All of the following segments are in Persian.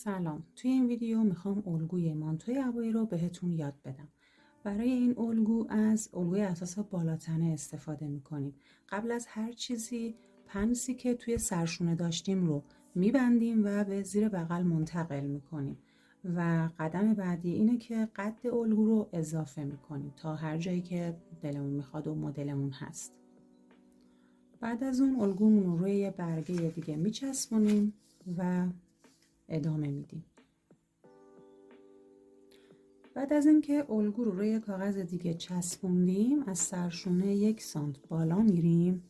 سلام، توی این ویدیو میخوام الگوی مانتوی عبایی رو بهتون یاد بدم. برای این الگو از الگوی اساس بالاتنه استفاده میکنیم. قبل از هر چیزی پنسی که توی سرشونه داشتیم رو میبندیم و به زیر بغل منتقل میکنیم و قدم بعدی اینه که قد الگو رو اضافه میکنیم تا هر جایی که دلمون میخواد و مدلمون هست. بعد از اون الگومون رو روی یه برگه دیگه میچسبونیم و ادامه میدیم. بعد از اینکه الگو رو روی کاغذ دیگه چسبوندیم از سرشونه 1 سانت بالا میریم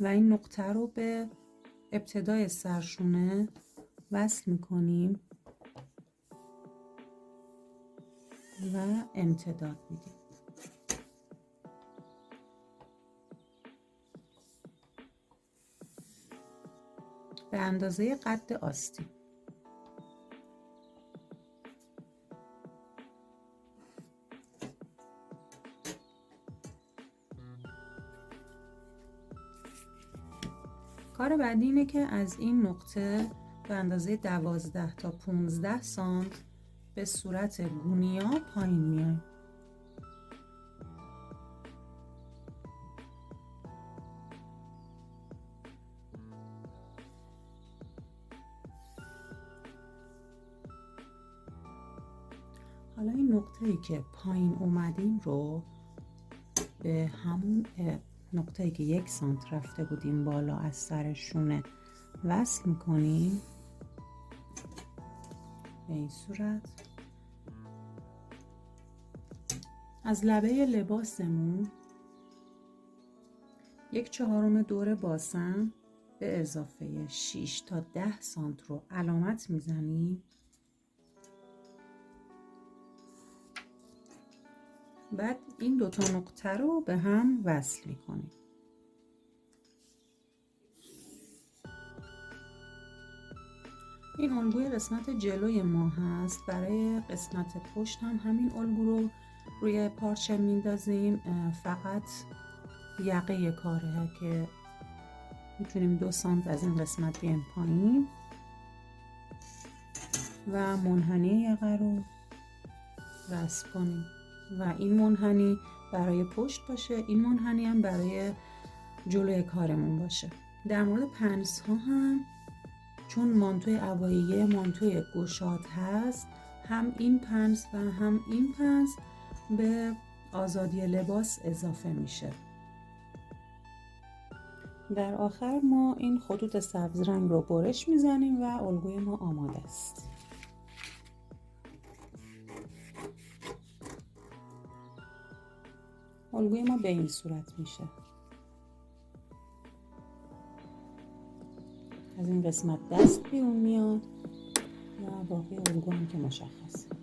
و این نقطه رو به ابتدای سرشونه وصل میکنیم و امتداد میدیم. به اندازه قد آستین. کار بعدی اینه که از این نقطه به اندازه 12 تا 15 سانت به صورت گونیا پایین میایم. حالا این نقطه‌ای که پایین اومدیم رو به همون نقطه‌ای که 1 سانت رفته بودیم بالا از سر شونه وصل میکنیم به این صورت. از لبه لباسمون 1/4 دور باسن به اضافه 6 تا 10 سانت رو علامت میزنیم. بعد این دوتا نقطه رو به هم وصل میکنیم. این الگوی قسمت جلوی ما هست. برای قسمت پشت هم همین الگو رو روی پارچه میندازیم. فقط یقه کاره که میتونیم 2 سانت از این قسمت بیایم پایین و منحنی یقه رو رسم کنیم و این منحنی برای پشت باشه، این منحنی هم برای جلوی کارمون باشه. در مورد پنس ها هم چون مانتوی عبایی مانتوی گشاد هست، هم این پنس و هم این پنس به آزادی لباس اضافه میشه. در آخر ما این خطوط سبز رنگ رو برش میزنیم و الگوی ما آماده است. الگوی ما به این صورت میشه. از این قسمت دست بیرون میاد و باقی الگو هم که مشخصه.